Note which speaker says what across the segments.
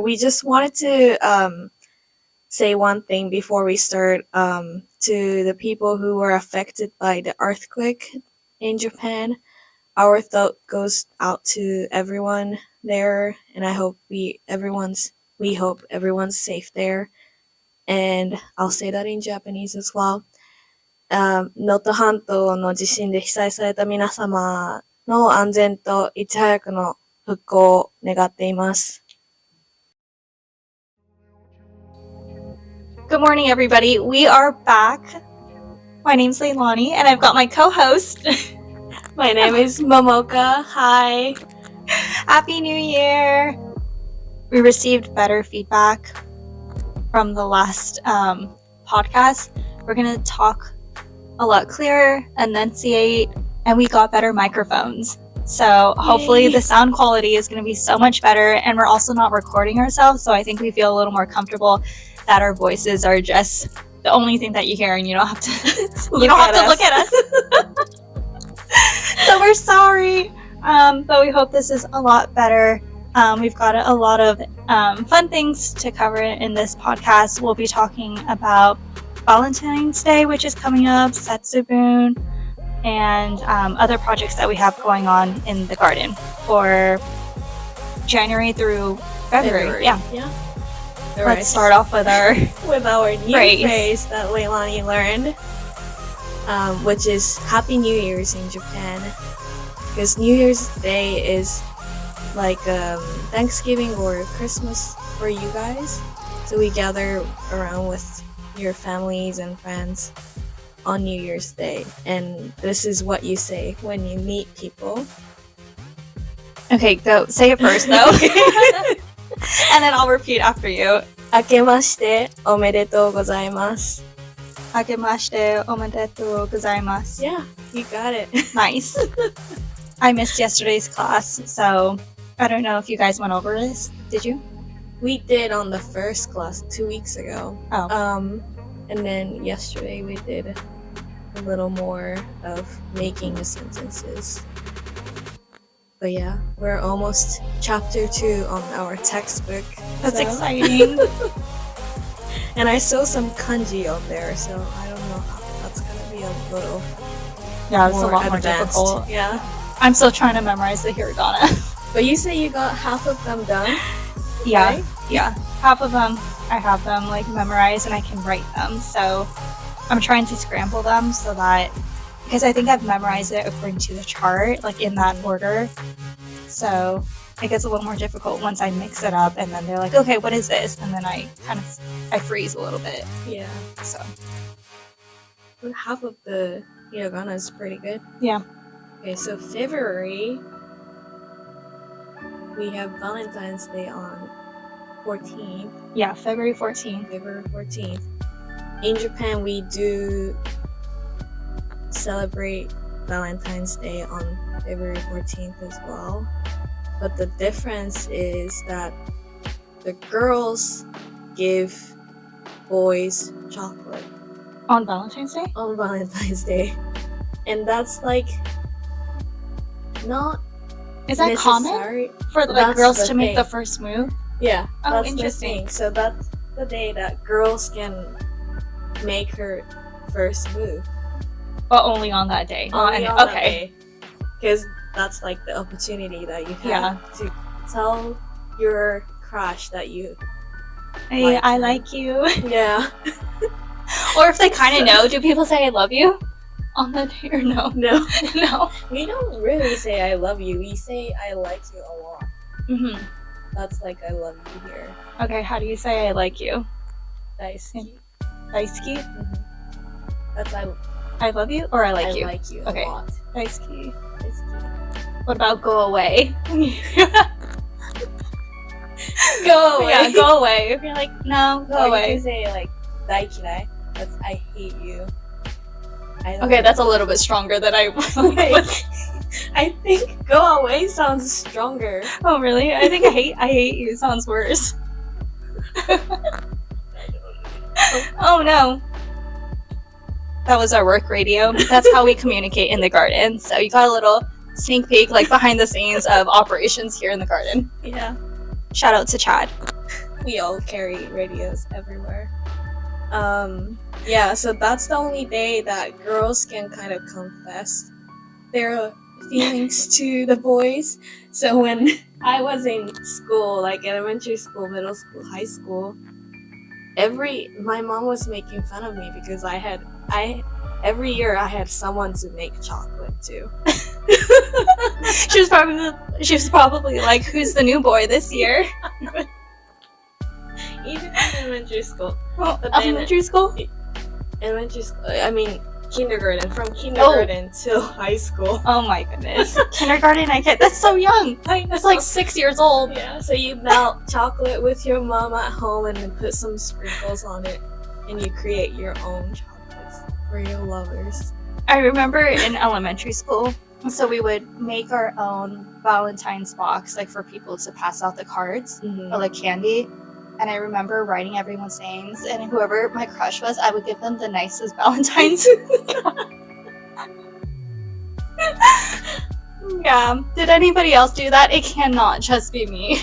Speaker 1: We just wanted to say one thing before we start to the people who were affected by the earthquake in Japan. Our thought goes out to everyone there, and we hope everyone's safe there. And I'll say that in Japanese as well. 能登半島の地震で被災された皆様の安全といち早くの復興を願っています。
Speaker 2: Good morning, everybody. We are back. My name's Leilani, and I've got my co-host.
Speaker 1: My name is Momoka. Hi.
Speaker 2: Happy New Year. We received better feedback from the last podcast. We're going to talk a lot clearer, enunciate, and we got better microphones. So hopefully the sound quality is going to be so much better, and we're also not recording ourselves, so I think we feel a little more comfortable that our voices are just the only thing that you hear, and you don't have to look at us. So we're sorry, but we hope this is a lot better. We've got a lot of fun things to cover in this podcast. We'll be talking about Valentine's Day, which is coming up, Setsubun, and other projects that we have going on in the garden for January through February. Yeah. Let's start off with our
Speaker 1: new phrase that Leilani learned, which is Happy New Year's in Japan. Because New Year's Day is like Thanksgiving or Christmas for you guys. So we gather around with your families and friends on New Year's Day. And this is what you say when you meet people.
Speaker 2: Okay, go. Say it first, though. And then I'll repeat after you.
Speaker 1: 明けましておめでとうございます。
Speaker 2: 明けましておめでとうございます。
Speaker 1: Yeah, you got it.
Speaker 2: Nice. I missed yesterday's class, so I don't know if you guys went over this. Did you?
Speaker 1: We did on the first class 2 weeks ago.
Speaker 2: Oh.
Speaker 1: And then yesterday we did a little more of making the sentences. But yeah, we're almost chapter 2 on our textbook.
Speaker 2: That's exciting.
Speaker 1: And I saw some kanji on there, so I don't know how that's gonna be a little
Speaker 2: yeah, it's a lot more difficult.
Speaker 1: Yeah.
Speaker 2: I'm still trying to memorize the hiragana.
Speaker 1: But you say you got half of them done?
Speaker 2: Yeah.
Speaker 1: Right?
Speaker 2: Yeah. Half of them, I have them like memorized and I can write them. So I'm trying to scramble them so that, because I think I've memorized it according to the chart, like in that order. So it gets a little more difficult once I mix it up and then they're like, okay, what is this? And then I freeze a little bit.
Speaker 1: Yeah.
Speaker 2: So
Speaker 1: half of the hiragana is pretty good.
Speaker 2: Yeah.
Speaker 1: Okay, so February, we have Valentine's Day on 14th.
Speaker 2: Yeah, February 14th.
Speaker 1: February 14th. In Japan, we do celebrate Valentine's Day on February 14th as well. But the difference is that the girls give boys chocolate.
Speaker 2: On Valentine's Day?
Speaker 1: On Valentine's Day. And that's like not
Speaker 2: Is that
Speaker 1: necessary.
Speaker 2: Common for like girls to make the first move?
Speaker 1: Yeah.
Speaker 2: Oh,
Speaker 1: that's
Speaker 2: interesting.
Speaker 1: The thing. So that's the day that girls can make her first move.
Speaker 2: But only on that day.
Speaker 1: Only on that day. Because that's like the opportunity that you have to tell your crush that you
Speaker 2: hey, I like you.
Speaker 1: Yeah.
Speaker 2: Or if they kind of know, do people say I love you on that day or no?
Speaker 1: No.
Speaker 2: No.
Speaker 1: We don't really say I love you. We say I like you a lot.
Speaker 2: Mm-hmm.
Speaker 1: That's like I love you here.
Speaker 2: Okay, how do you say I like you?
Speaker 1: Daisuki.
Speaker 2: Daisuki?
Speaker 1: Mm-hmm. That's
Speaker 2: I love you or I like you?
Speaker 1: I like you
Speaker 2: okay.
Speaker 1: a lot.
Speaker 2: Daisuki.
Speaker 1: Daisuki.
Speaker 2: What about go away?
Speaker 1: Go away.
Speaker 2: Yeah, go away. If you're like, no, go away.
Speaker 1: You can say like daikirai. That's I hate you.
Speaker 2: Okay, that's a little bit stronger than I
Speaker 1: like. I think go away sounds stronger.
Speaker 2: Oh really? I think I hate you sounds worse. Oh no. That was our work radio. That's how we communicate in the garden. So you got a little sneak peek, like behind the scenes of operations here in the garden.
Speaker 1: Yeah.
Speaker 2: Shout out to Chad.
Speaker 1: We all carry radios everywhere. Yeah, so that's the only day that girls can kind of confess their feelings to the boys. So when I was in school, like elementary school, middle school, high school, my mom was making fun of me because every year I had someone to make chocolate to.
Speaker 2: She was probably like, who's the new boy this year?
Speaker 1: Even in elementary school.
Speaker 2: Well,
Speaker 1: But then-
Speaker 2: elementary school?
Speaker 1: Elementary school, I mean kindergarten, from kindergarten till high school.
Speaker 2: Oh my goodness. Kindergarten, that's so young. That's like 6 years old.
Speaker 1: Yeah, so you melt chocolate with your mom at home and then put some sprinkles on it, and you create your own chocolates for your lovers.
Speaker 2: I remember in elementary school, so we would make our own Valentine's box, like for people to pass out the cards or like candy. And I remember writing everyone's names, and whoever my crush was, I would give them the nicest Valentine's. Yeah. Did anybody else do that? It cannot just be me.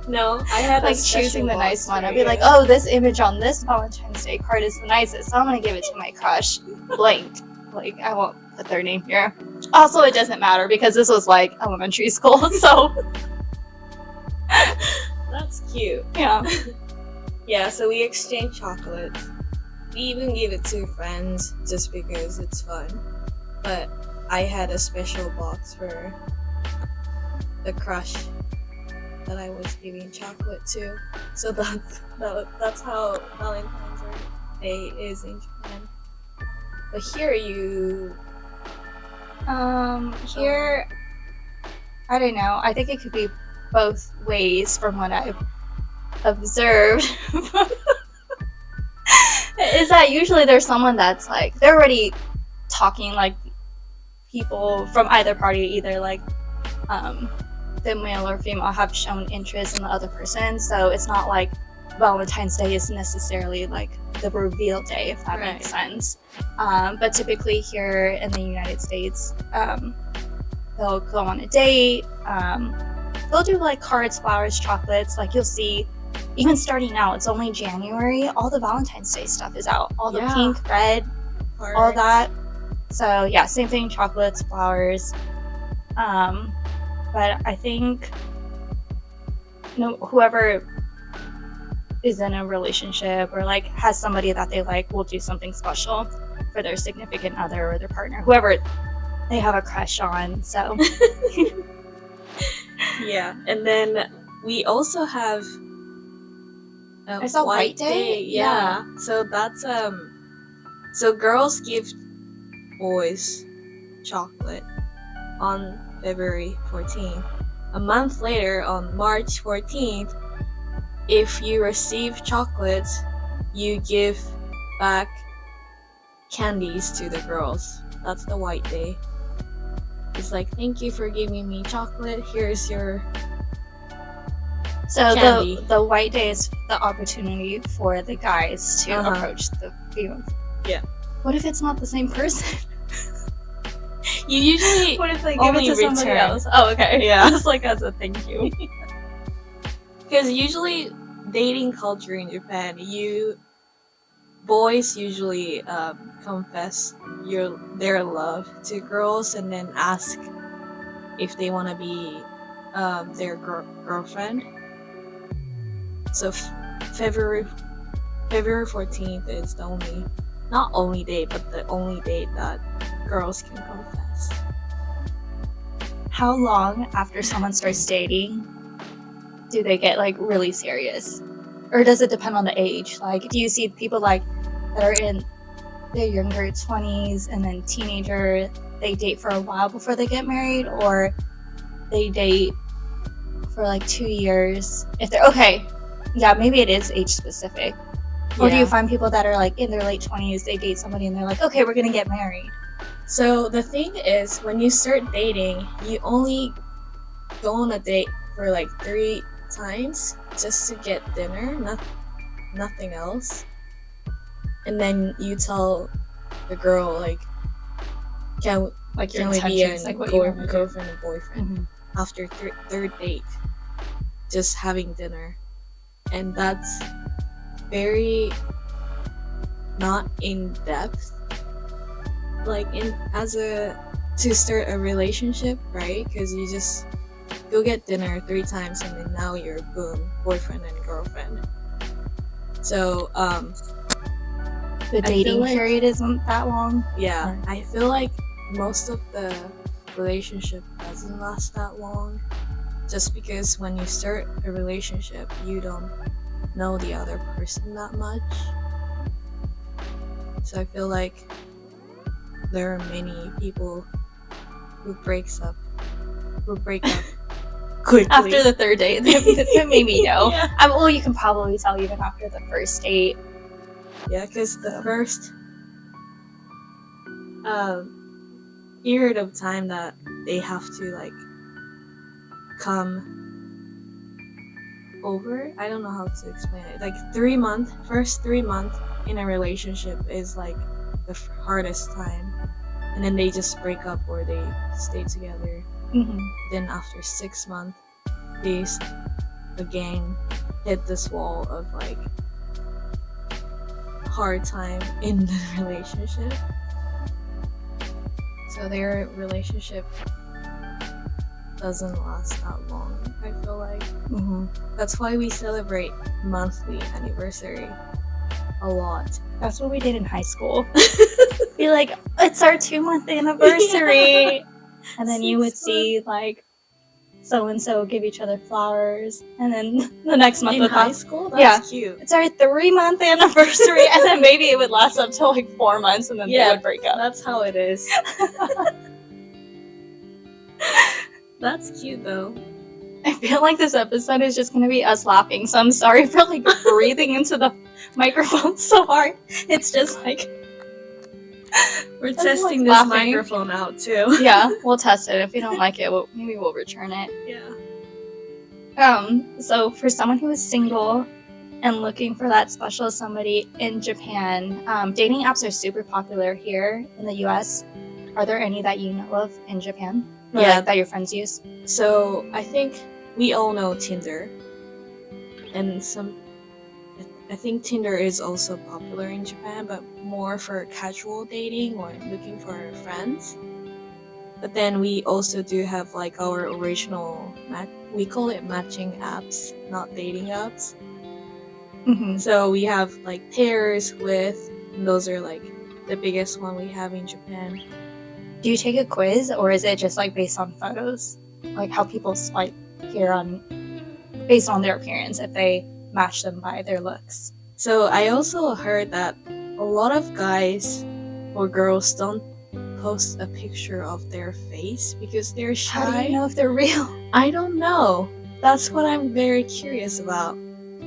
Speaker 1: No, I had
Speaker 2: Like choosing the nice one. I'd be like, oh, this image on this Valentine's Day card is the nicest, so I'm gonna give it to my crush. Blank. Like, I won't put their name here. Also, it doesn't matter because this was like elementary school, so
Speaker 1: that's cute.
Speaker 2: yeah.
Speaker 1: Yeah, so we exchange chocolates. We even give it to friends just because it's fun. But I had a special box for the crush that I was giving chocolate to. So that's how Valentine's Day is in Japan. But here
Speaker 2: Here, I don't know. I think it could be both ways from what I've observed. Is that usually there's someone that's like, they're already talking, like people from either party, either like the male or female have shown interest in the other person, so it's not like Valentine's Day is necessarily like the reveal day, if that makes sense. But typically here in the United States, they'll go on a date, they'll do like cards, flowers, chocolates. Like you'll see, even starting now, it's only January, all the Valentine's Day stuff is out, all the pink, red,
Speaker 1: Hearts.
Speaker 2: all that. So yeah, same thing, chocolates, flowers. But I think whoever is in a relationship or like has somebody that they like will do something special for their significant other or their partner, whoever they have a crush on. So
Speaker 1: yeah, and then we also have
Speaker 2: There's a white day?
Speaker 1: Yeah. So that's so girls give boys chocolate on February 14th. A month later, on March 14th, if you receive chocolates, you give back candies to the girls. That's the white day. It's like, thank you for giving me chocolate. Here's your
Speaker 2: So
Speaker 1: candy.
Speaker 2: the white day is the opportunity for the guys to approach the females.
Speaker 1: Yeah.
Speaker 2: What if it's not the same person?
Speaker 1: You usually
Speaker 2: What if they give
Speaker 1: only
Speaker 2: it to somebody
Speaker 1: return.
Speaker 2: else? Oh, okay.
Speaker 1: Yeah.
Speaker 2: Just like as a thank you.
Speaker 1: Because usually dating culture in Japan, boys usually confess their love to girls and then ask if they want to be their girlfriend. So February 14th is not only date, but the only date that girls can confess.
Speaker 2: How long after someone starts dating do they get like really serious? Or does it depend on the age? Like, do you see people like that are in their younger 20s and then teenager, they date for a while before they get married, or they date for like 2 years? If they're okay, yeah, maybe it is age specific. Or do you find people that are like in their late 20s, they date somebody and they're like, okay, we're gonna get married?
Speaker 1: So the thing is, when you start dating, you only go on a date for like 3 times just to get dinner, nothing else. And then you tell the girl like, can we be a
Speaker 2: like what you want to do.
Speaker 1: girlfriend and boyfriend after third date, just having dinner. and that's very not in depth. Like to start a relationship, right? Because you just go get dinner 3 times and then now you're boom, boyfriend and girlfriend. So
Speaker 2: The dating period isn't that long.
Speaker 1: Yeah, I feel like most of the relationship doesn't last that long, just because when you start a relationship, you don't know the other person that much. So I feel like there are many people who break up quickly
Speaker 2: after the third date. That made me know.
Speaker 1: Yeah.
Speaker 2: Well, you can probably tell even after the first date.
Speaker 1: Yeah, because the first period of time that they have to like come over, I don't know how to explain it. Like first 3 months in a relationship is like the hardest time, and then they just break up or they stay together. Then after 6 months, they again hit this wall of like hard time in the relationship. So their relationship doesn't last that long, I feel like. That's why we celebrate monthly anniversary a lot.
Speaker 2: That's what we did in high school. Be like, it's our 2-month anniversary. Yeah. And then you would see like so-and-so give each other flowers, and then the next month
Speaker 1: in
Speaker 2: would
Speaker 1: high school? That's cute.
Speaker 2: It's our 3-month anniversary, and then maybe it would last up to like 4 months, and then they would break up.
Speaker 1: That's how it is. That's cute though.
Speaker 2: I feel like this episode is just going to be us laughing, so I'm sorry for like breathing into the microphone so hard. It's just like
Speaker 1: we're testing this microphone out too.
Speaker 2: Yeah, we'll test it. If we don't like it, maybe we'll return it.
Speaker 1: Yeah.
Speaker 2: So for someone who is single and looking for that special somebody in Japan, dating apps are super popular here in the US. Are there any that you know of in Japan? Or that your friends use?
Speaker 1: So I think we all know Tinder, and I think Tinder is also popular in Japan, but more for casual dating or looking for friends. But then we also do have like our original we call it matching apps, not dating apps. So we have like pairs with, and those are like the biggest one we have in Japan.
Speaker 2: Do you take a quiz, or is it just like based on photos? Like how people swipe here based on their appearance, if they match them by their looks?
Speaker 1: So I also heard that a lot of guys or girls don't post a picture of their face because they're shy.
Speaker 2: How do you know if they're real?
Speaker 1: I don't know. That's what I'm very curious about.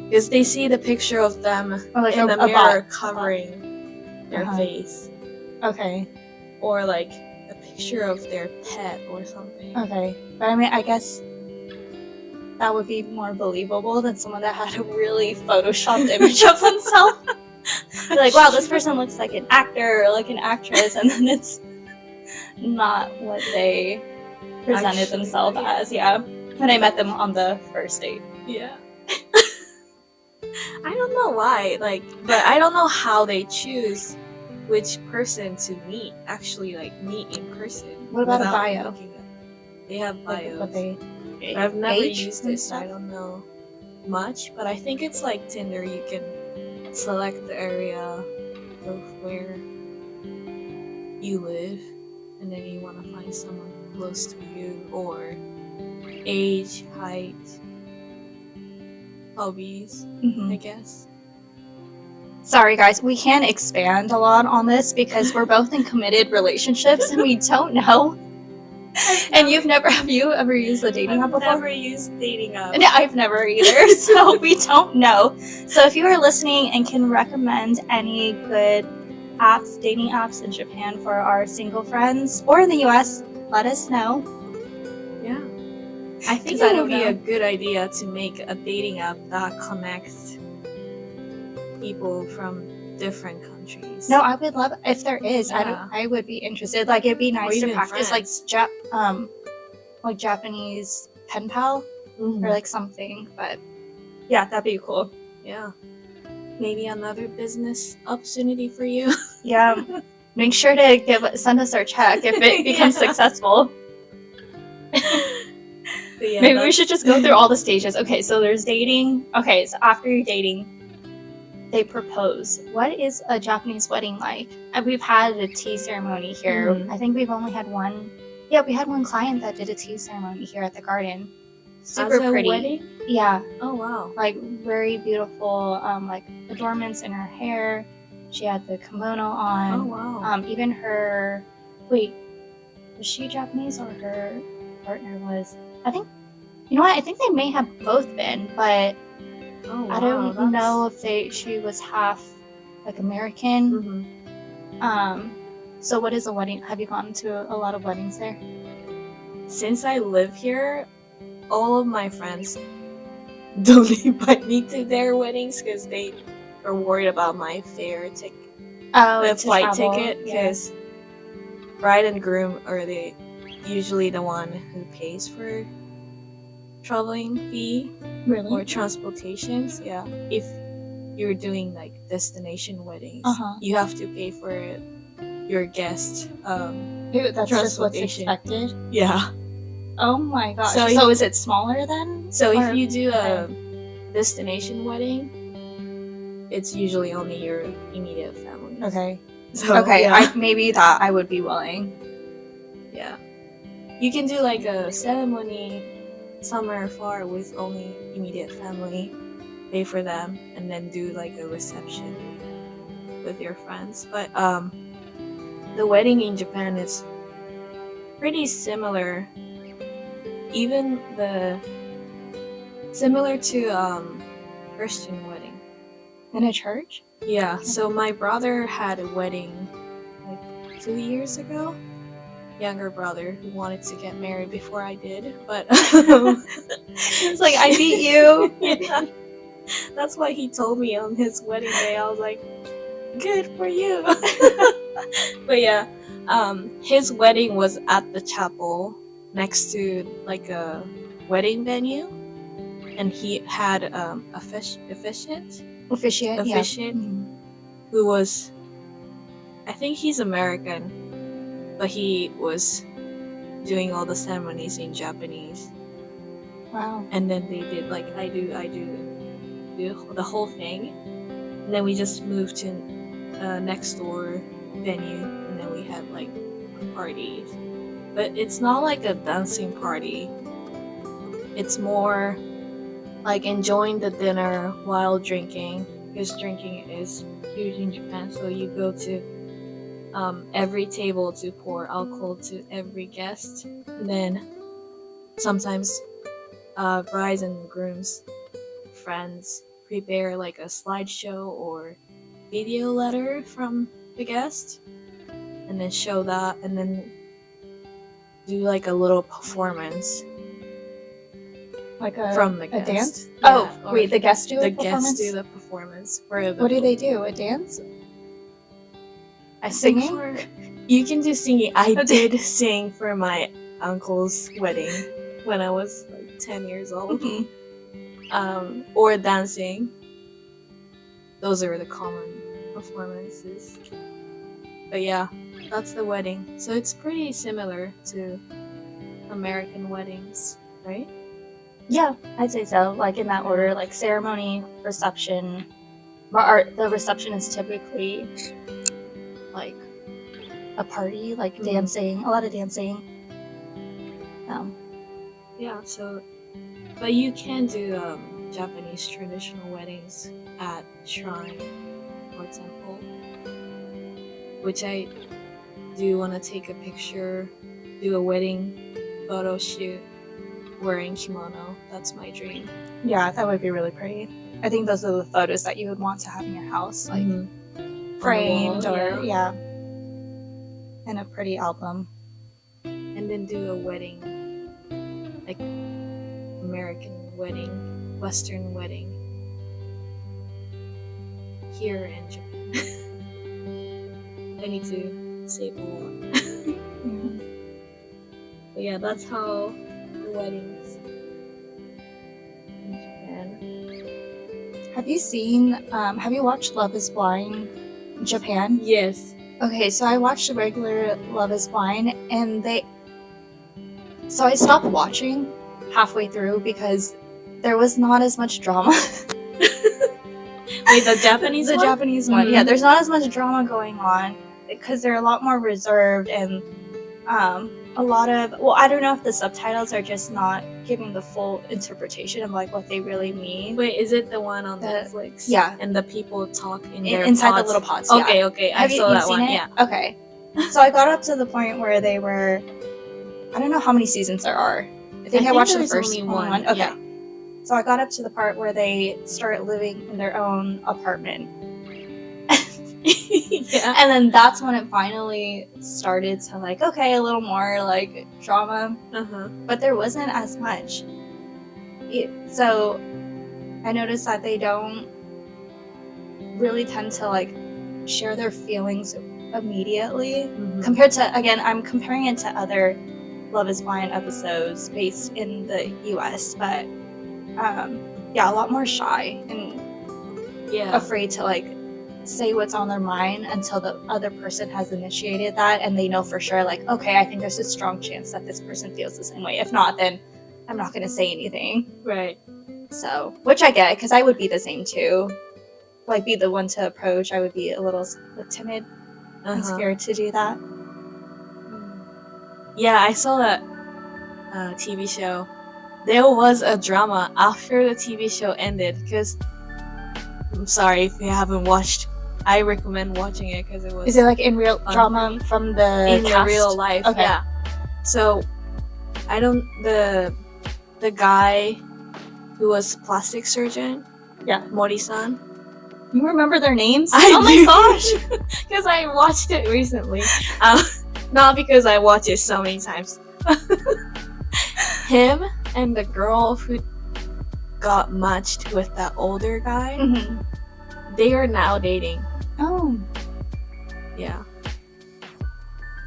Speaker 1: Because they see the picture of them like in the mirror covering their face.
Speaker 2: Okay.
Speaker 1: Or like a picture of their pet or something.
Speaker 2: Okay. But I mean, I guess that would be more believable than someone that had a really photoshopped image of themselves. Like, wow, this person looks like an actor or like an actress, and then it's not what they presented themselves as. Yeah. When I met them on the first date.
Speaker 1: Yeah. I don't know why, but I don't know how they choose which person to meet in person.
Speaker 2: What about a bio?
Speaker 1: They have bios.
Speaker 2: Like
Speaker 1: I've never used it, so I don't know much, but I think it's like Tinder. You can select the area of where you live, and then you want to find someone close to you, or age, height, hobbies, I guess.
Speaker 2: Sorry guys, we can't expand a lot on this because we're both in committed relationships and we don't know. And have you ever used a dating app before?
Speaker 1: I've never used dating app.
Speaker 2: No, I've never either, so we don't know. So if you are listening and can recommend any good apps, dating apps in Japan for our single friends, or in the US, let us know.
Speaker 1: Yeah. I think that would be a good idea to make a dating app that connects people from different countries.
Speaker 2: No, I would love if there is. Yeah. I would be interested. Like, it'd be nice to practice like Japanese pen pal or like something. But Yeah, that'd be cool.
Speaker 1: Yeah. Maybe another business opportunity for you.
Speaker 2: Yeah. Make sure to send us our check if it becomes successful.
Speaker 1: Yeah,
Speaker 2: maybe we should just go through all the stages. Okay, so there's dating. Okay, so after you're dating, they propose. What is a Japanese wedding like? We've had a tea ceremony here. I think we've only had one. Yeah, we had one client that did a tea ceremony here at the garden. Super
Speaker 1: As a
Speaker 2: pretty.
Speaker 1: wedding?
Speaker 2: Yeah.
Speaker 1: Oh wow.
Speaker 2: Like very beautiful, like adornments in her hair. She had the kimono on.
Speaker 1: Oh wow.
Speaker 2: Even her. Wait, was she Japanese or her partner was? I think. You know what? I think they may have both been, but
Speaker 1: Oh wow.
Speaker 2: I don't know if she was half like American. So what is a wedding? Have you gone to a lot of weddings there?
Speaker 1: Since I live here, all of my friends don't invite me to their weddings because they are worried about my fare ticket. The flight ticket, because bride and groom are usually the one who pays for traveling fee or transportations. Yeah, if you're doing like destination weddings, you have to pay for your guest
Speaker 2: that's just what's expected.
Speaker 1: Yeah.
Speaker 2: Oh my gosh. So is it smaller then?
Speaker 1: So if you do a destination wedding, it's usually only your immediate family.
Speaker 2: Okay.
Speaker 1: So,
Speaker 2: okay,
Speaker 1: yeah.
Speaker 2: maybe that I would be willing.
Speaker 1: Yeah. You can do like a ceremony somewhere far with only immediate family, pay for them, and then do like a reception with your friends. But the wedding in Japan is pretty similar. Even similar to Christian wedding.
Speaker 2: In a church?
Speaker 1: Yeah, so my brother had a wedding like 2 years ago. Younger brother who wanted to get married before I did, but
Speaker 2: it's like, I beat you.
Speaker 1: Yeah. That's what he told me on his wedding day. I was like, good for you. But yeah, his wedding was at the chapel next to like a wedding venue, and he had officiant who was, I think he's American, but he was doing all the ceremonies in Japanese.
Speaker 2: Wow.
Speaker 1: And then they did like I do the whole thing, and then we just moved to next door venue, and then we had like parties. But it's not like a dancing party. It's more like enjoying the dinner while drinking, because drinking is huge in Japan. So you go to every table to pour alcohol to every guest, and then sometimes brides and grooms friends prepare like a slideshow or video letter from the guest, and then show that, and then do like a little performance
Speaker 2: like
Speaker 1: from the guest.
Speaker 2: A dance?
Speaker 1: Yeah,
Speaker 2: wait, the guests do
Speaker 1: the guests do the performance.
Speaker 2: What do they do? A dance?
Speaker 1: Singing? You can do singing. I did sing for my uncle's wedding when I was like 10 years old. Or dancing. Those are the common performances. But yeah, that's the wedding. So it's pretty similar to American weddings, right?
Speaker 2: Yeah, I'd say so. Like in that order, like ceremony, reception. But the reception is typically like a party, like dancing, a lot of dancing.
Speaker 1: Yeah, so, but you can do Japanese traditional weddings at shrine or temple, which I do want to take a picture, do a wedding photo shoot wearing kimono. That's my dream.
Speaker 2: Yeah, that would be really pretty. I think those are the photos that you would want to have in your house, like framed or in a pretty album.
Speaker 1: And then do a wedding, like American wedding, Western wedding here in Japan. I need to save a lot. But yeah, that's how the weddings in Japan
Speaker 2: Have you watched Love is Blind in Japan?
Speaker 1: Yes.
Speaker 2: Okay, so I watched the regular Love is Blind, so I stopped watching halfway through because there was not as much drama.
Speaker 1: Wait, the Japanese
Speaker 2: The
Speaker 1: one?
Speaker 2: Japanese one, yeah. There's not as much drama going on because they're a lot more reserved and a lot of, well, I don't know if the subtitles are just not giving the full interpretation of like what they really mean.
Speaker 1: Wait, is it the one on Netflix?
Speaker 2: Yeah.
Speaker 1: And the people talk in their
Speaker 2: inside
Speaker 1: pods?
Speaker 2: the little pods.
Speaker 1: Okay,
Speaker 2: yeah.
Speaker 1: okay.
Speaker 2: Have
Speaker 1: I saw
Speaker 2: you
Speaker 1: that
Speaker 2: seen
Speaker 1: one.
Speaker 2: it?
Speaker 1: Yeah.
Speaker 2: Okay. So I got up to the point where they were, I don't know how many seasons there are. I think I watched the first one. Okay.
Speaker 1: Yeah.
Speaker 2: So I got up to the part where they start living in their own apartment.
Speaker 1: Yeah.
Speaker 2: And then that's when it finally started to like, okay, a little more like drama. But there wasn't as much. So I noticed that they don't really tend to like share their feelings immediately. Compared to, again, I'm comparing it to other Love is Blind episodes based in the US, but yeah, a lot more shy and afraid to like say what's on their mind until the other person has initiated that and they know for sure like, okay, I think there's a strong chance that this person feels the same way. If not, then I'm not going to say anything.
Speaker 1: Right.
Speaker 2: So, which I get, because I would be the same too. Like, be the one to approach. I would be a little timid and scared to do that.
Speaker 1: Yeah, I saw that TV show. There was a drama after the TV show ended, because I'm sorry if you haven't watched. I recommend watching it because it was.
Speaker 2: Is it like in real drama from the
Speaker 1: in
Speaker 2: cast?
Speaker 1: real life?
Speaker 2: Okay.
Speaker 1: Yeah. So, I don't the guy who was plastic surgeon.
Speaker 2: Yeah,
Speaker 1: Mori-san.
Speaker 2: You remember their names?
Speaker 1: Oh my gosh! Because I watched it recently. Not because I watched it so many times. Him and the girl who got matched with that older guy, they are now dating.
Speaker 2: Oh.
Speaker 1: Yeah.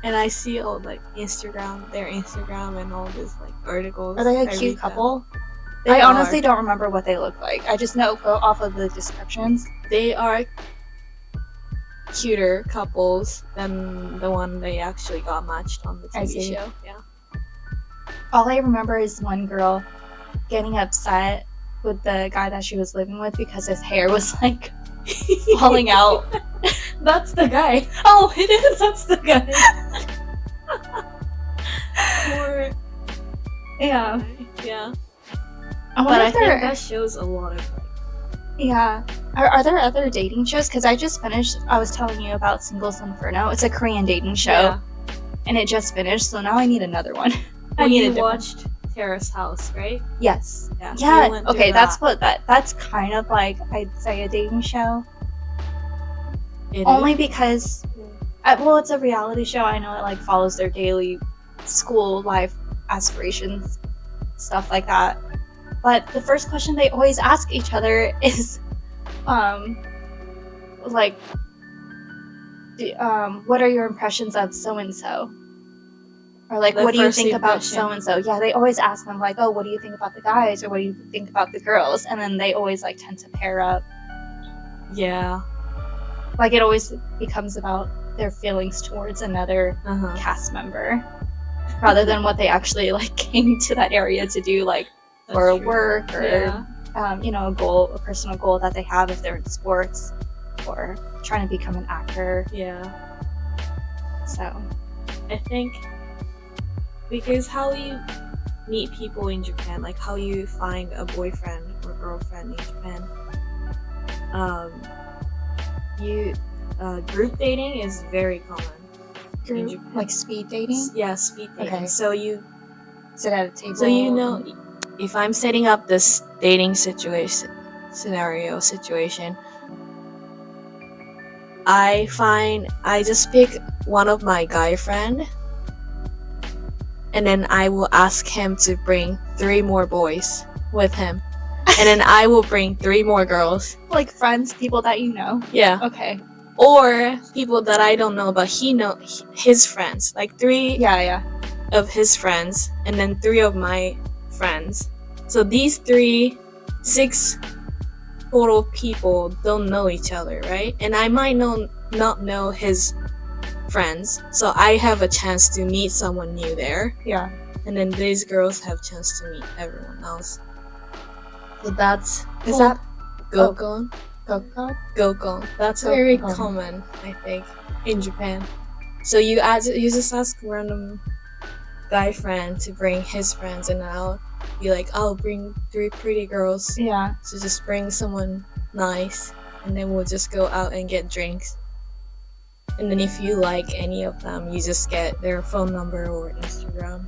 Speaker 1: And I see all like their Instagram and all these like articles.
Speaker 2: Are they a cute couple?
Speaker 1: I
Speaker 2: honestly don't remember what they look like. I just know go off of the descriptions.
Speaker 1: They are cuter couples than the one they actually got matched on the TV show. Yeah.
Speaker 2: All I remember is one girl getting upset with the guy that she was living with because his hair was like falling out.
Speaker 1: That's the guy.
Speaker 2: Oh, it is.
Speaker 1: That's the guy.
Speaker 2: Yeah.
Speaker 1: Yeah.
Speaker 2: But
Speaker 1: I think that shows a lot of like.
Speaker 2: Yeah. Are there other dating shows? Because I was telling you about Singles Inferno. It's a Korean dating show.
Speaker 1: Yeah.
Speaker 2: And it just finished, so now I need another one.
Speaker 1: Well, you watched Terrace House, right?
Speaker 2: Yes.
Speaker 1: Yeah.
Speaker 2: Okay, that's kind of like, I'd say, a dating show. Only because, well, it's a reality show. I know it like follows their daily school life aspirations, stuff like that. But the first question they always ask each other is, what are your impressions of so and so? Or like, what do you think about so and so? Yeah, they always ask them like, oh, what do you think about the guys, or what do you think about the girls? And then they always like tend to pair up.
Speaker 1: Yeah.
Speaker 2: Like it always becomes about their feelings towards another cast member, rather than what they actually like came to that area to do, like for work or a personal goal that they have if they're in sports or trying to become an actor.
Speaker 1: Yeah.
Speaker 2: So
Speaker 1: I think because how you meet people in Japan, like how you find a boyfriend or girlfriend in Japan, group dating is very common in Japan.
Speaker 2: Like speed dating?
Speaker 1: Yeah, speed dating.
Speaker 2: Okay.
Speaker 1: So you
Speaker 2: sit at a table.
Speaker 1: So if I'm setting up this dating situation, I just pick one of my guy friend, and then I will ask him to bring 3 more boys with him, and then I will bring 3 more girls.
Speaker 2: Like friends, people that you know.
Speaker 1: Yeah.
Speaker 2: Okay.
Speaker 1: Or people that I don't know, but he know his friends. Like 3 of his friends, and then 3 of my friends. So these 6 total people don't know each other, right? And I might not know his friends, so I have a chance to meet someone new there.
Speaker 2: Yeah.
Speaker 1: And then these girls have chance to meet everyone else. So that's
Speaker 2: Is that
Speaker 1: Gokon?
Speaker 2: Gokon?
Speaker 1: Gokon. That's very
Speaker 2: Gokon.
Speaker 1: common, I think, in Japan. So you just ask a random guy friend to bring his friends, and I'll be like, I'll bring 3 pretty girls.
Speaker 2: Yeah.
Speaker 1: So just bring someone nice, and then we'll just go out and get drinks. And then if you like any of them, you just get their phone number or Instagram.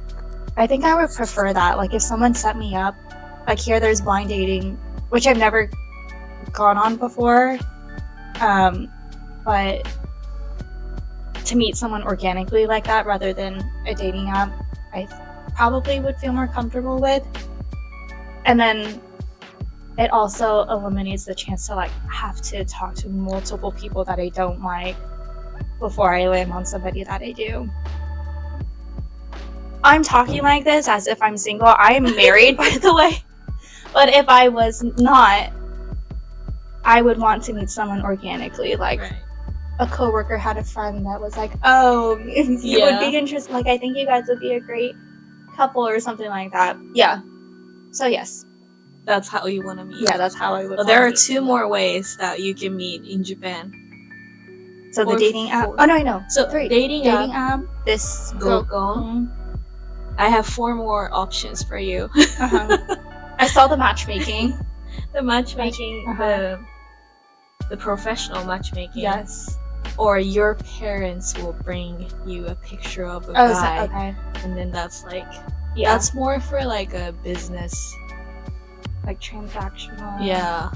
Speaker 2: I think I would prefer that. Like, if someone set me up, like here there's blind dating, which I've never gone on before, but to meet someone organically like that rather than a dating app, I probably would feel more comfortable with. And then it also eliminates the chance to like have to talk to multiple people that I don't like before I land on somebody that I do. I'm talking like this as if I'm single. I am married, by the way. But if I was not, I would want to meet someone organically. Like,
Speaker 1: Right.
Speaker 2: a coworker had a friend that was like, oh, you would be interested. Like, I think you guys would be a great couple or something like that. Yeah. So, yes.
Speaker 1: That's how you want to meet.
Speaker 2: Yeah, that's how I would.
Speaker 1: Well, there are 2 more ways that you can meet in Japan.
Speaker 2: So the
Speaker 1: Or
Speaker 2: dating app.
Speaker 1: 4.
Speaker 2: Oh no, I know.
Speaker 1: So
Speaker 2: 3.
Speaker 1: dating
Speaker 2: app. This
Speaker 1: Gokon. I have 4 more options for you.
Speaker 2: I saw the matchmaking.
Speaker 1: The matchmaking,
Speaker 2: Uh-huh.
Speaker 1: the professional matchmaking.
Speaker 2: Yes.
Speaker 1: Or your parents will bring you a picture of a guy,
Speaker 2: Okay.
Speaker 1: and then that's like,
Speaker 2: Yeah.
Speaker 1: that's more for like a business.
Speaker 2: Like transactional.
Speaker 1: Yeah.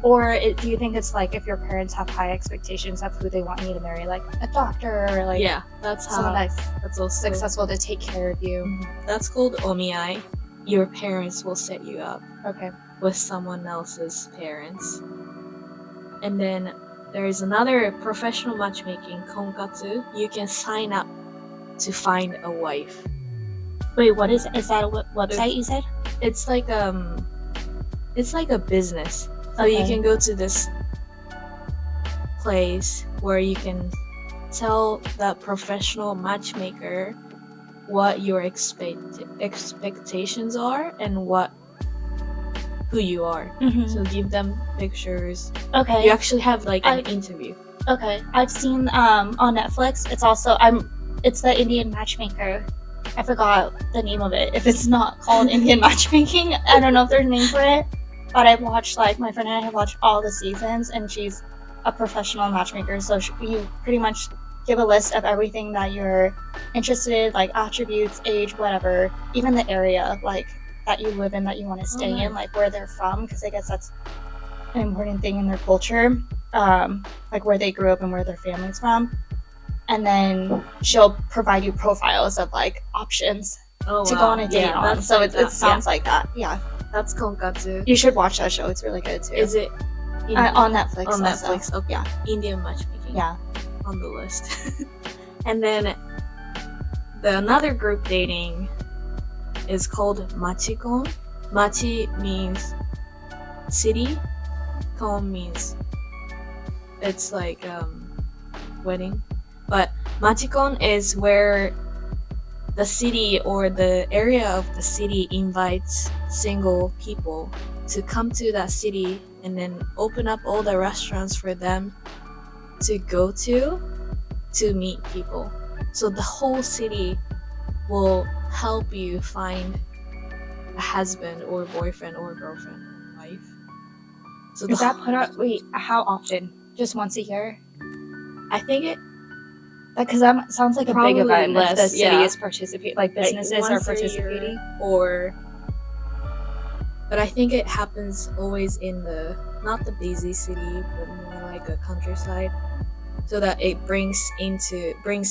Speaker 2: Or do you think it's like if your parents have high expectations of who they want you to marry, like a doctor or like
Speaker 1: Yeah, that's how.
Speaker 2: someone that's
Speaker 1: That's also
Speaker 2: successful to take care of you?
Speaker 1: That's called omiai. Your parents will set you up
Speaker 2: Okay.
Speaker 1: with someone else's parents. And then there is another professional matchmaking, konkatsu. You can sign up to find a wife.
Speaker 2: Wait, what is that? A website you said?
Speaker 1: It's like a business. So you
Speaker 2: Okay.
Speaker 1: can go to this place where you can tell that professional matchmaker what your expectations are and who you are. So give them pictures.
Speaker 2: Okay.
Speaker 1: You actually have like an interview.
Speaker 2: Okay. I've seen on Netflix. It's also it's the Indian matchmaker. I forgot the name of it. If it's not called Indian matchmaking, I don't know if there's a name for it. But I've watched, like, my friend and I have watched all the seasons, and she's a professional matchmaker. So you pretty much give a list of everything that you're interested in, like attributes, age, whatever, even the area, like, that you live in, that you want to stay in, like where they're from, because I guess that's an important thing in their culture, like where they grew up and where their family's from. And then she'll provide you profiles of like options to go on a date on. So it sounds like that. Yeah.
Speaker 1: That's konkatsu.
Speaker 2: You should watch that show. It's really good too.
Speaker 1: Is it
Speaker 2: on Netflix?
Speaker 1: On
Speaker 2: also.
Speaker 1: Netflix. Okay.
Speaker 2: Yeah.
Speaker 1: Indian matchmaking.
Speaker 2: Yeah.
Speaker 1: On the list. And then another group dating is called machikon. Machi means city. Kon means it's like wedding. But machikon is where the city or the area of the city invites single people to come to that city and then open up all the restaurants for them to go to meet people. So the whole city will help you find a husband or boyfriend or girlfriend or wife. So
Speaker 2: is that put up? Wait, how often? Just once a year?
Speaker 1: I think it
Speaker 2: because that sounds like a big event.
Speaker 1: Less,
Speaker 2: if the city is participating, like businesses
Speaker 1: like
Speaker 2: are
Speaker 1: once a
Speaker 2: participating,
Speaker 1: year, but I think it happens always in not the busy city, but more like a countryside, so that it brings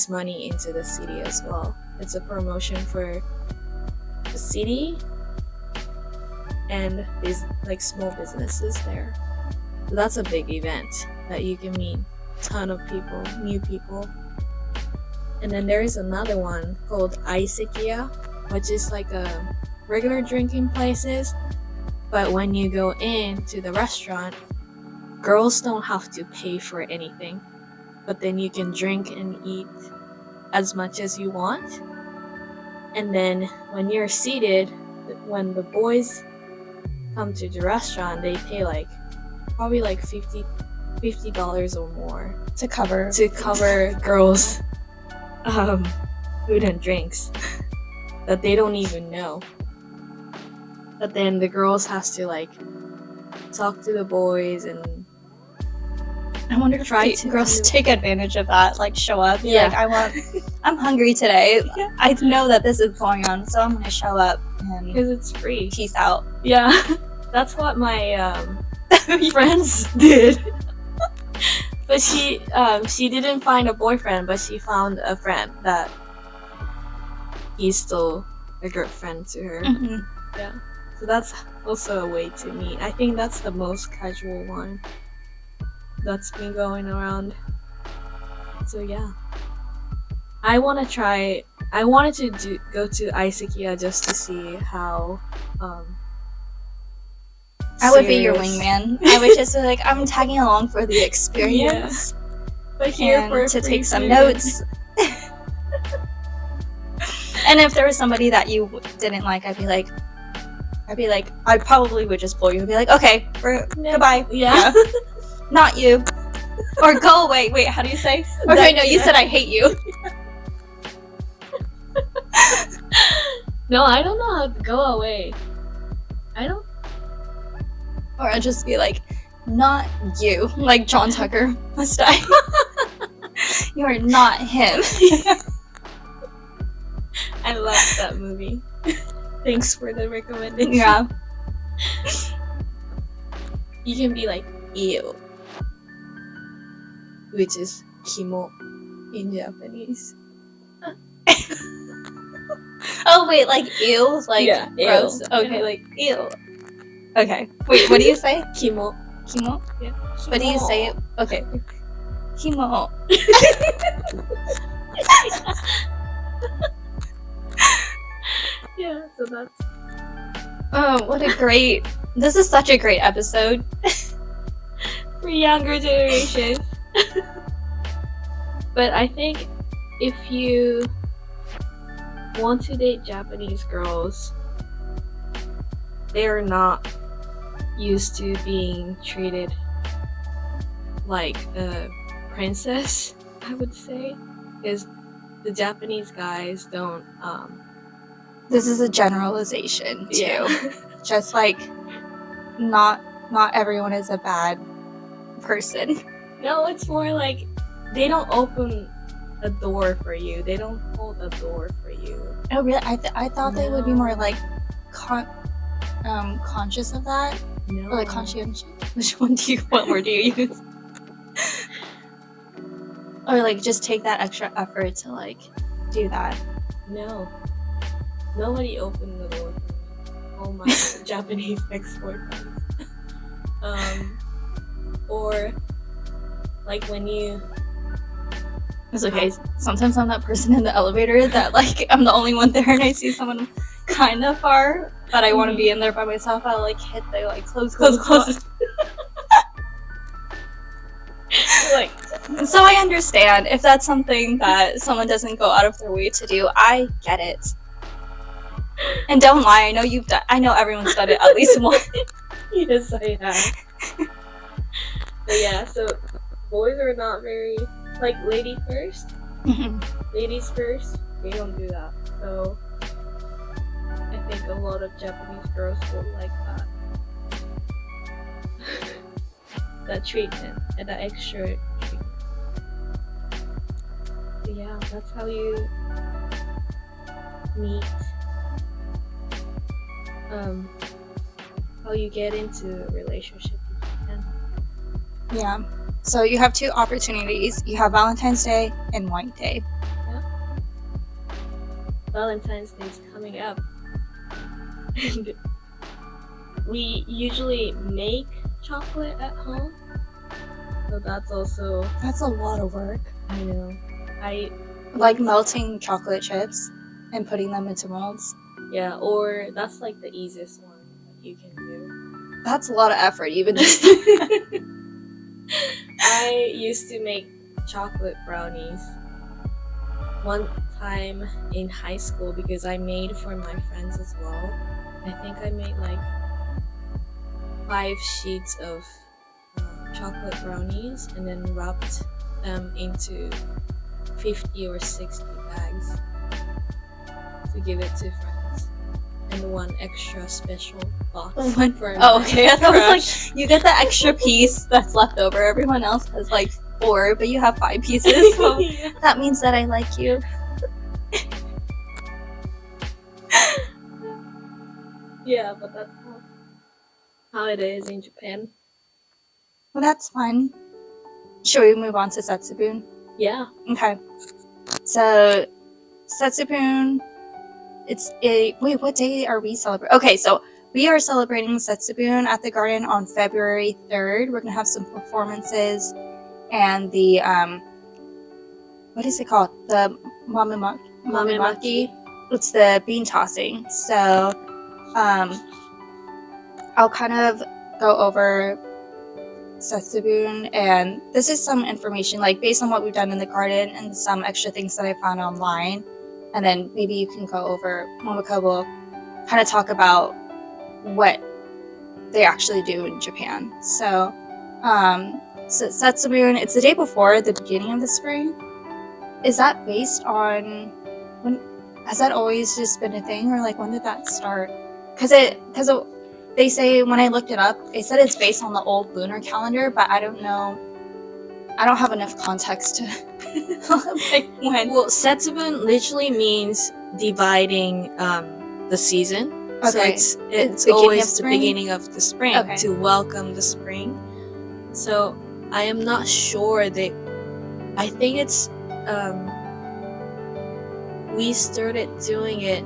Speaker 1: money into the city as well. It's a promotion for the city and is like small businesses there. So that's a big event that you can meet a ton of people, new people. And then there is another one called Aisekia, which is like a regular drinking places, but when you go into the restaurant, girls don't have to pay for anything, but then you can drink and eat as much as you want. And then when you're seated, when the boys come to the restaurant, they pay like probably like $50 or more
Speaker 2: to cover
Speaker 1: girls' food and drinks that they don't even know. But then the girls has to like talk to the boys, and
Speaker 2: I wonder if girls take advantage of that, like show up, be like, I'm hungry today. Yeah. I know that this is going on, so I'm gonna show up and
Speaker 1: because it's free.
Speaker 2: Peace out.
Speaker 1: Yeah, that's what my friends did. But she didn't find a boyfriend, but she found a friend that he's still a good friend to her.
Speaker 2: Mm-hmm.
Speaker 1: Yeah. So that's also a way to meet. I think that's the most casual one that's been going around. So yeah. I wanted to go to Isakia just to see how
Speaker 2: I would be your wingman. I would just be like, I'm tagging along for the experience.
Speaker 1: Yeah. But here for
Speaker 2: to take some notes. And if there was somebody that you didn't like, I'd be like, I probably would just pull you and be like, okay, goodbye.
Speaker 1: Yeah.
Speaker 2: Not you. Or go away. Wait, how do you say? Okay, no, you said I hate you.
Speaker 1: No, I don't know how to go away. I don't.
Speaker 2: Or I'd just be like, not you. Like John Tucker, must I? You are not him.
Speaker 1: I love that movie. Thanks for the recommendation.
Speaker 2: Yeah.
Speaker 1: You can be like, ew. Which is kimo in Japanese.
Speaker 2: Oh, wait, like ew? Like gross?
Speaker 1: Ew.
Speaker 2: Okay,
Speaker 1: Yeah.
Speaker 2: like ew. Okay. Wait, what do you say?
Speaker 1: Kimo.
Speaker 2: Kimo?
Speaker 1: Yeah.
Speaker 2: What do you say it? Okay. Kimo.
Speaker 1: Yeah, so that's...
Speaker 2: Oh, what a great... This is such a great episode.
Speaker 1: For younger generations. But I think if you want to date Japanese girls, they're not used to being treated like a princess, I would say, because the Japanese guys don't
Speaker 2: This is a generalization too.
Speaker 1: Yeah.
Speaker 2: Just like not everyone is a bad person.
Speaker 1: No, it's more like they don't open a door for you. They don't hold a door for you.
Speaker 2: Oh really? I thought they would be more like conscious of that.
Speaker 1: No.
Speaker 2: Or like conscientious. What word do you use? Or like just take that extra effort to like do that.
Speaker 1: No. Nobody opened the door for me. All my Japanese ex-boyfriends. Or like when you...
Speaker 2: It's okay. Sometimes I'm that person in the elevator that like I'm the only one there and I see someone kind of far that I want to be in there by myself. I'll like hit the like close.
Speaker 1: Like,
Speaker 2: so I understand if that's something that someone doesn't go out of their way to do. I get it. And don't lie. I know you've done. I know everyone's done it at least once.
Speaker 1: yes, I have. But yeah, so boys are not very like lady first. Ladies first. They don't do that. So I think a lot of Japanese girls will like that. That treatment and that extra treatment. But yeah, that's how you meet. How you get into a relationship with Japan.
Speaker 2: Yeah. So you have two opportunities. You have Valentine's Day and White Day.
Speaker 1: Yeah. Valentine's Day is coming up. And we usually make chocolate at home. So that's
Speaker 2: a lot of work.
Speaker 1: I know.
Speaker 2: Like melting chocolate chips and putting them into molds.
Speaker 1: Yeah, or that's like the easiest one that you can do.
Speaker 2: That's a lot of effort, even just.
Speaker 1: I used to make chocolate brownies one time in high school because I made for my friends as well. I think I made like 5 sheets of chocolate brownies and then wrapped them into 50 or 60 bags to give it to friends. And one extra special box for
Speaker 2: okay. I thought it was
Speaker 1: crush.
Speaker 2: like you get the extra piece that's left over. Everyone else has like 4, but you have 5 pieces. So
Speaker 1: Yeah.
Speaker 2: that means that I like you.
Speaker 1: Yeah, but that's how it is in Japan.
Speaker 2: Well, that's fun. Should we move on to Setsubun?
Speaker 1: Yeah.
Speaker 2: Okay. So, Setsubun, wait, what day are we celebrating? Okay, so we are celebrating Setsubun at the garden on February 3rd. We're going to have some performances and the, what is it called? The mamemaki. It's the bean tossing. So, I'll kind of go over Setsubun, and this is some information like based on what we've done in the garden and some extra things that I found online, and then maybe you can go over Momoko will kind of talk about what they actually do in Japan. So Setsubun, it's the day before the beginning of the spring. Is that based on when? Has that always just been a thing, or like when did that start? Because they say, when I looked it up, they said it's based on the old lunar calendar, but I don't know. I don't have enough context to like when.
Speaker 1: Well, Setsubun literally means dividing the season.
Speaker 2: Okay.
Speaker 1: So it's
Speaker 2: Beginning
Speaker 1: always
Speaker 2: of
Speaker 1: the
Speaker 2: spring?
Speaker 1: beginning of the spring
Speaker 2: Okay.
Speaker 1: to welcome the spring. So I am not sure that. I think it's we started doing it.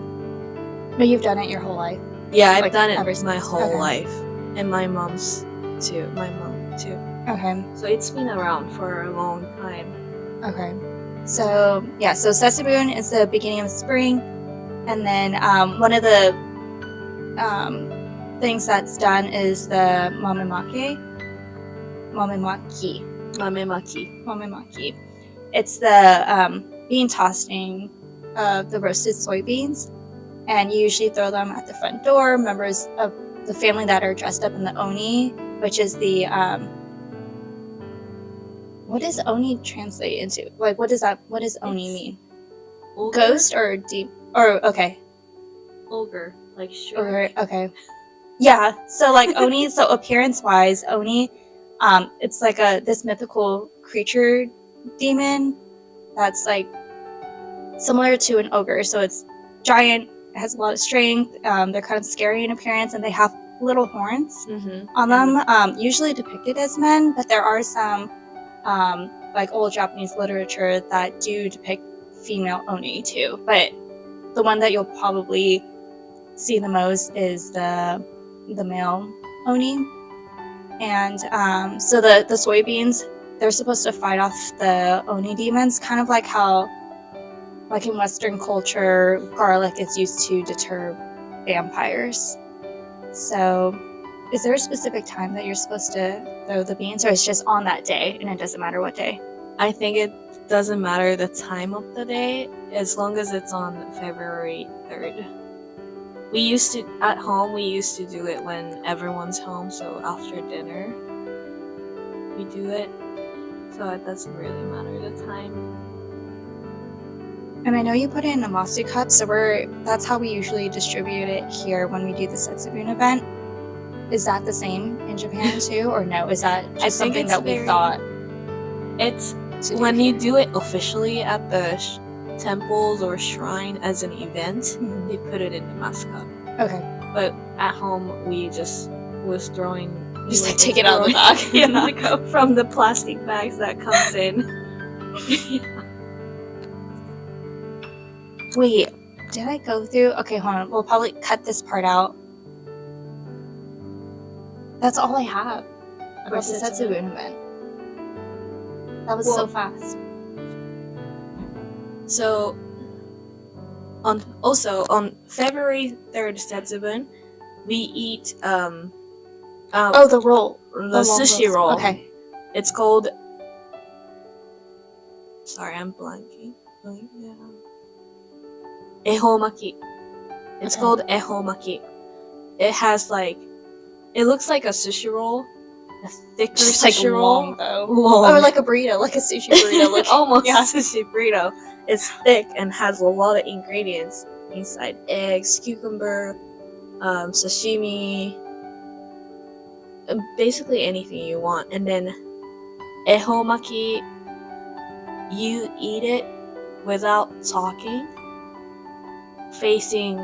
Speaker 2: But you've done it your whole life.
Speaker 1: Yeah, I've
Speaker 2: Like,
Speaker 1: done
Speaker 2: ever
Speaker 1: it
Speaker 2: since.
Speaker 1: my whole
Speaker 2: Okay.
Speaker 1: life, and my mom's too. My mom too.
Speaker 2: Okay.
Speaker 1: So it's been around for a long time.
Speaker 2: Okay. So yeah, so Setsubun is the beginning of spring, and then one of the things that's done is the mamemaki. It's the bean tossing of the roasted soybeans, and you usually throw them at the front door. Members of the family that are dressed up in the oni, which is the what does oni translate into? Like, what does oni mean?
Speaker 1: Ogre?
Speaker 2: Ghost or deep? Or okay,
Speaker 1: Ogre, like sure.
Speaker 2: or okay, yeah. So like oni. So appearance wise, oni, it's like this mythical creature demon that's like similar to an ogre. So it's giant, it has a lot of strength. They're kind of scary in appearance, and they have little horns on them. Usually depicted as men, but there are some like old Japanese literature that do depict female oni too. But the one that you'll probably see the most is the male oni. And so the soybeans, they're supposed to fight off the oni demons, kind of like how, like in Western culture, garlic is used to deter vampires. So, is there a specific time that you're supposed to throw the beans, or it's just on that day and it doesn't matter what day?
Speaker 1: I think it doesn't matter the time of the day as long as it's on February 3rd. At home, we used to do it when everyone's home, so after dinner, we do it. So it doesn't really matter the time.
Speaker 2: And I know you put it in a masu cup, so that's how we usually distribute it here when we do the Setsubun event. Is that the same in Japan too, or no? Is that just something that we thought?
Speaker 1: It's
Speaker 2: to do
Speaker 1: when
Speaker 2: here?
Speaker 1: you do it officially at the temples or shrine as an event, they put it in the mask cup.
Speaker 2: Okay.
Speaker 1: But at home, we just was throwing.
Speaker 2: Just like take it out of the bag.
Speaker 1: Yeah, from the plastic bags that comes in.
Speaker 2: Wait, did I go through? Okay, hold on. We'll probably cut this part out. That's all I have about the Setsubun event. That was so fast.
Speaker 1: So, on February 3rd Setsubun, we eat
Speaker 2: the roll.
Speaker 1: the sushi roll.
Speaker 2: Okay.
Speaker 1: It's called Sorry, I'm blanking. Oh, yeah. Ehomaki. It's
Speaker 2: Okay.
Speaker 1: called ehomaki. It has like, it looks like a sushi roll, a thicker
Speaker 2: Just like
Speaker 1: sushi
Speaker 2: long
Speaker 1: roll.
Speaker 2: though.
Speaker 1: Long.
Speaker 2: Or like a burrito, like a sushi burrito. Like
Speaker 1: Almost
Speaker 2: yeah.
Speaker 1: sushi burrito. It's thick and has a lot of ingredients inside: eggs, cucumber, sashimi, basically anything you want. And then ehomaki, you eat it without talking, facing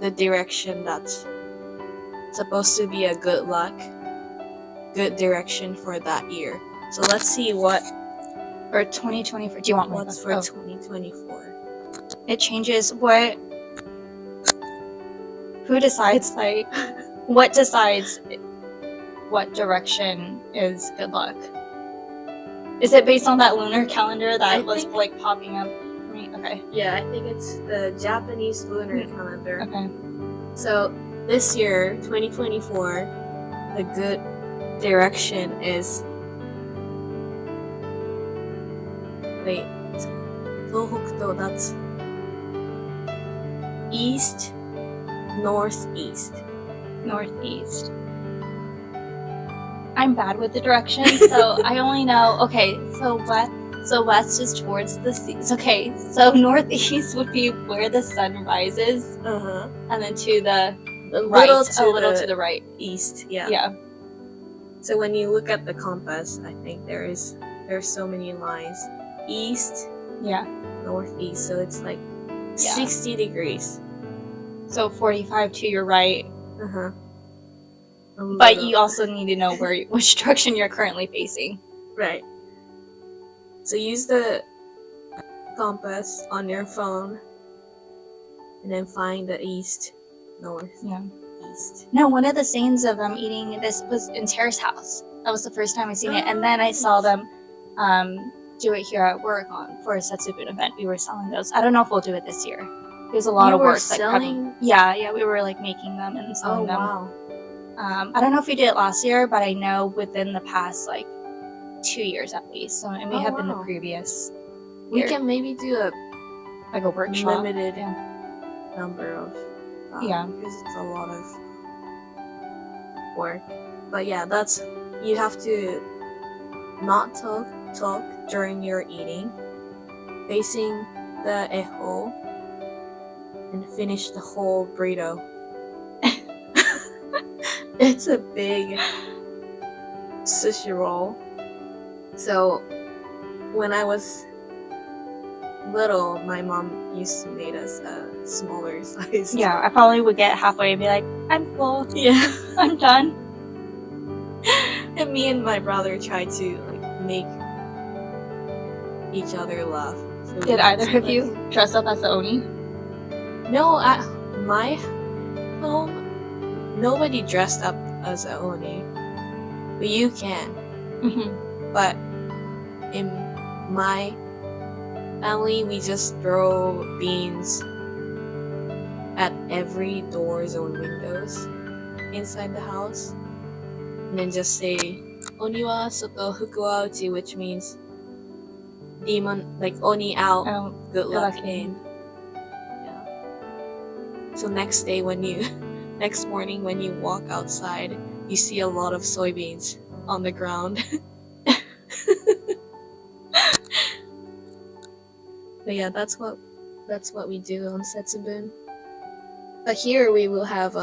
Speaker 1: the direction that's supposed to be a good luck, good direction for that year. So let's see what
Speaker 2: For 2024. Do you want
Speaker 1: what's for 2024.
Speaker 2: It changes what. Who decides like what decides what direction is good luck? Is it based on that lunar calendar that was like popping up for me? Okay.
Speaker 1: Yeah, I think it's the Japanese lunar calendar.
Speaker 2: Okay.
Speaker 1: So this year, 2024, the good direction is, wait, Tohokuto, that's east, northeast.
Speaker 2: Northeast. I'm bad with the directions, so I only know. Okay, so west. So west is towards the sea. Okay, so northeast would be where the sun rises, and then to the right, a little to the right,
Speaker 1: east. Yeah.
Speaker 2: Yeah.
Speaker 1: So when you look at the compass, I think there's so many lines: east,
Speaker 2: Yeah.
Speaker 1: northeast. So it's like
Speaker 2: Yeah.
Speaker 1: 60 degrees.
Speaker 2: So 45 to your right.
Speaker 1: But
Speaker 2: But you also need to know which direction you're currently facing.
Speaker 1: Right. So use the compass on your phone and then find the east, north, east.
Speaker 2: No, one of the scenes of them eating this was in Tara's house. That was the first time I seen it. And then I saw them do it here at work for a Setsubun event. We were selling those. I don't know if we'll do it this year. There's a lot of work.
Speaker 1: Selling?
Speaker 2: Yeah, we were like making them and selling them.
Speaker 1: Wow.
Speaker 2: I don't know if we did it last year, but I know within the past like 2 years at least. So it may have been the previous
Speaker 1: We
Speaker 2: year.
Speaker 1: can maybe do a
Speaker 2: workshop.
Speaker 1: Limited number of because it's a lot of work. But yeah, you have to not talk during your eating, facing the eho, and finish the whole burrito. It's a big sushi roll. So when I was little, my mom used to make us a smaller size.
Speaker 2: Yeah, I probably would get halfway and be like, I'm full.
Speaker 1: Yeah.
Speaker 2: I'm done.
Speaker 1: And me and my brother tried to like make each other laugh. So
Speaker 2: Did either of you dress up as the Oni?
Speaker 1: No, at my home, nobody dressed up as a Oni. But you can. But in my family, we just throw beans at every doors or windows inside the house. And then just say, Oni wa soto, fuku wa uchi, which means demon, like Oni out, good luck in. Yeah. So next morning when you walk outside, you see a lot of soybeans on the ground. But yeah, that's what we do on Setsubun. But here we will have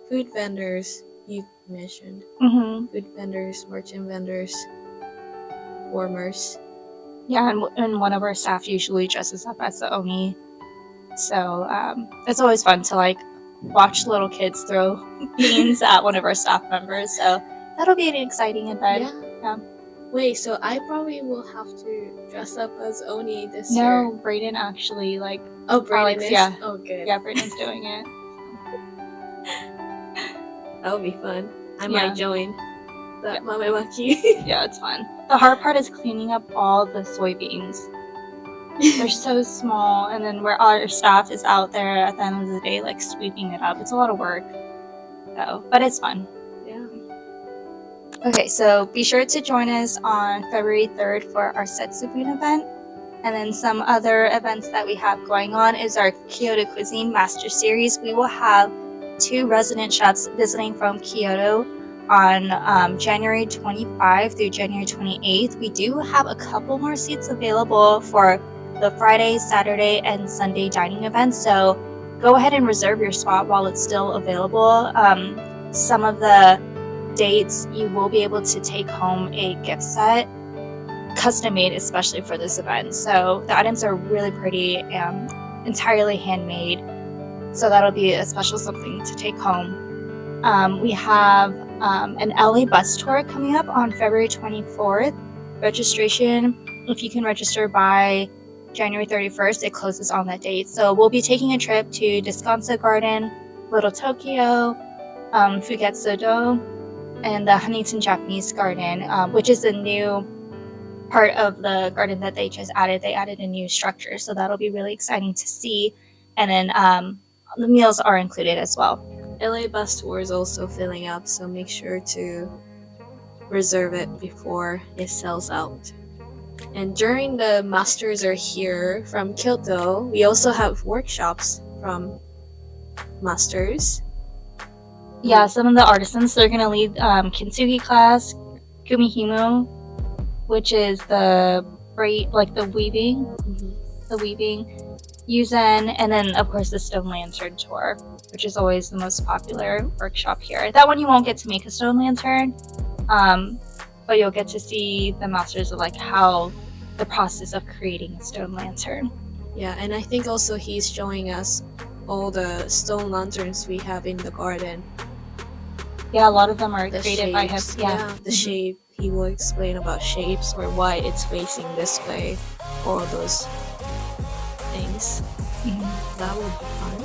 Speaker 1: food vendors. You mentioned food vendors, merchant vendors, warmers.
Speaker 2: Yeah, and one of our staff usually dresses up as the Oni. So it's always fun to like watch little kids throw beans at one of our staff members. So that'll be an exciting event. Yeah.
Speaker 1: Wait, so I probably will have to dress up as Oni this year.
Speaker 2: No, Brayden actually
Speaker 1: Brayden is?
Speaker 2: Yeah.
Speaker 1: Oh, good.
Speaker 2: Yeah, Brayden's doing it.
Speaker 1: That'll be fun. I might join that mamemaki.
Speaker 2: Yeah, it's fun. The hard part is cleaning up all the soybeans. They're so small, and then where our staff is out there at the end of the day, like sweeping it up. It's a lot of work, though, but it's fun.
Speaker 1: Yeah.
Speaker 2: Okay, so be sure to join us on February 3rd for our Setsubun event. And then some other events that we have going on is our Kyoto Cuisine Master Series. We will have 2 resident chefs visiting from Kyoto on January 25 through January 28th. We do have a couple more seats available for the Friday, Saturday, and Sunday dining events. So go ahead and reserve your spot while it's still available. Some of the dates you will be able to take home a gift set custom made especially for this event. So the items are really pretty and entirely handmade. So that'll be a special something to take home. We have an LA bus tour coming up on February 24th. Registration, if you can register by January 31st, it closes on that date. So we'll be taking a trip to Descanso Garden, Little Tokyo, Fugetsudo, and the Huntington Japanese Garden, which is a new part of the garden that they just added. They added a new structure, so that'll be really exciting to see. And then the meals are included as well.
Speaker 1: LA bus tour is also filling up, so make sure to reserve it before it sells out. And during the Masters Are Here from Kyoto, we also have workshops from Masters.
Speaker 2: Yeah, some of the artisans, they're going to lead kintsugi class, kumihimu, which is the weaving, yuzen, and then of course the stone lantern tour, which is always the most popular workshop here. That one you won't get to make a stone lantern, but you'll get to see the masters of like how the process of creating a stone lantern.
Speaker 1: Yeah, and I think also he's showing us all the stone lanterns we have in the garden.
Speaker 2: Yeah, a lot of them are
Speaker 1: The
Speaker 2: created by him.
Speaker 1: shapes,
Speaker 2: Yeah,
Speaker 1: the shape. He will explain about shapes or why it's facing this way, all those things. That would be fun.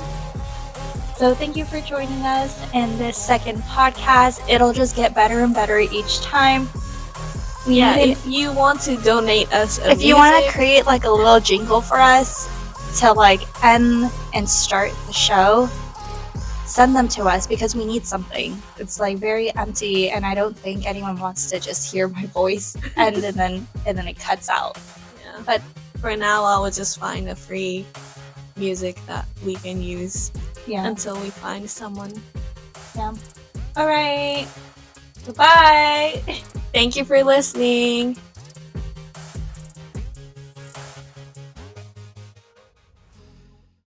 Speaker 2: So thank you for joining us in this second podcast. It'll just get better and better each time.
Speaker 1: If you want to donate us
Speaker 2: if you want to create like a little jingle for us to like end and start the show, send them to us because we need something. It's like very empty, and I don't think anyone wants to just hear my voice and then it cuts out.
Speaker 1: Yeah. But for now, I will just find a free music that we can use until we find someone.
Speaker 2: Yeah. All right. Goodbye.
Speaker 1: Thank you for listening.